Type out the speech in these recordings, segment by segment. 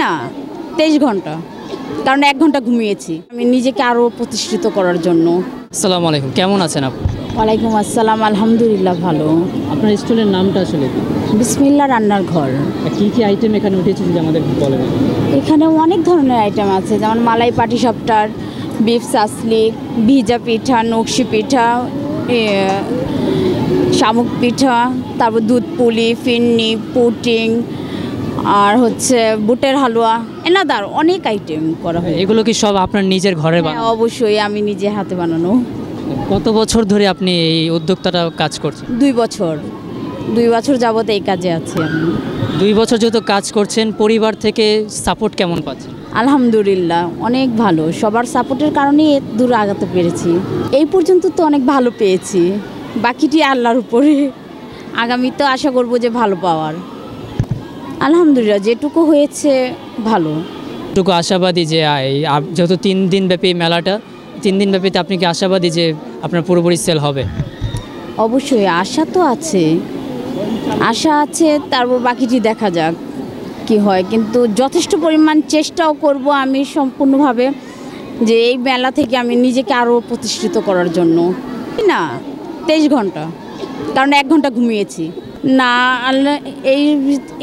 না 23 ঘন্টা, কারণ 1 ঘন্টা ঘুমিয়েছি আমি নিজেকে আরও প্রতিষ্ঠিত করার জন্য। আসসালামু আলাইকুম, কেমন আছেন আপনি? ওয়ালাইকুম আসসালাম, আলহামদুলিল্লাহ ভালো। আপনার স্টলের নামটা আসলে কি? বিসমিল্লা রান্নার ঘর। কি কি আইটেম এখানে উঠেছে যদি আমাদের বলেন? এখানে অনেক ধরনের আইটেম আছে, যেমন মালাই পাটিসাপটার, বিফ সাসলিক, ভিজা পিঠা, নকশি পিঠা, শামুক পিঠা, তারপর দুধ পুলি, ফিন্নি, পুটিং, আর হচ্ছে বুটের হালুয়া, এনাদার অনেক আইটেম করা হয়। এগুলো কি সব আপনার নিজের ঘরে হ্যাঁ, বানানো? অবশ্যই আমি নিজে হাতে বানানো। কত বছর ধরে আপনি এই উদ্যোক্তাটা কাজ করছেন? 2 বছর যাবত এই কাজে আছি আমি। 2 বছর যেহেতু কাজ করছেন, পরিবার থেকে সাপোর্ট কেমন পাচ্ছেন? আলহামদুলিল্লাহ অনেক ভালো, সবার সাপোর্টের কারণেই এত দূর আগাতে পেরেছি। এই পর্যন্ত তো অনেক ভালো পেয়েছি, বাকিটি আল্লাহর উপরে। আগামীতে আশা করব যে ভালো পাওয়ার। আলহামদুলিল্লাহ যেটুকু হয়েছে ভালো। এটুকু আশাবাদী যে যেহেতু 3 দিন ব্যাপী মেলাটা, 3 দিন ব্যাপীতে আপনি কি আশাবাদী যে আপনার পুরোপুরি সেল হবে? অবশ্যই আশা তো আছে, তারপর বাকিটি দেখা যাক কি হয়, কিন্তু যথেষ্ট পরিমাণ চেষ্টাও করব আমি সম্পূর্ণভাবে যে এই মেলা থেকে আমি নিজেকে আরও প্রতিষ্ঠিত করার জন্য। না 23 ঘন্টা, কারণ 1 ঘন্টা ঘুমিয়েছি না। আল্লাহ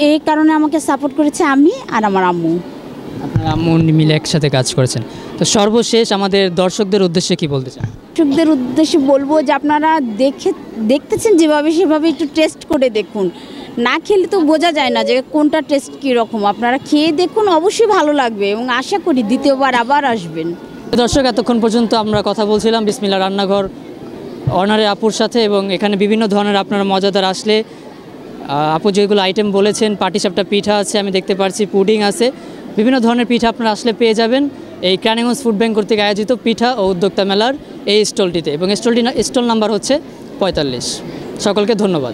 এই কারণে আমাকে সাপোর্ট করেছে আমি আর আমার আম্মু। আপনার আম্মু মিলে একসাথে কাজ করেছেন। তো সর্বশেষ আমাদের দর্শকদের উদ্দেশ্যে কি বলতে চান? দর্শকদের উদ্দেশ্যে বলবো যে আপনারা দেখতেছেন যেভাবে সেভাবে একটু টেস্ট করে দেখুন। না খেলে তো বোঝা যায় না যে কোনটা টেস্ট কীরকম। আপনারা খেয়ে দেখুন, অবশ্যই ভালো লাগবে এবং আশা করি দ্বিতীয়বার আবার আসবেন। দর্শক, এতক্ষণ পর্যন্ত আমরা কথা বলছিলাম বিসমিল্লাহ রান্নাঘর অনারের আপুর সাথে, এবং এখানে বিভিন্ন ধরনের আপনারা মজাদার আসলে আপু যেগুলো আইটেম বলেছেন, পাটিসাপটা পিঠা আছে, আমি দেখতে পাচ্ছি পুডিং আছে, বিভিন্ন ধরনের পিঠা আপনারা আসলে পেয়ে যাবেন এই ক্রানীগঞ্জ ফুড ব্যাংক কর্তৃক আয়োজিত পিঠা ও উদ্যোক্তা মেলার এই স্টলটিতে, এবং স্টল নাম্বার হচ্ছে 45। সকলকে ধন্যবাদ।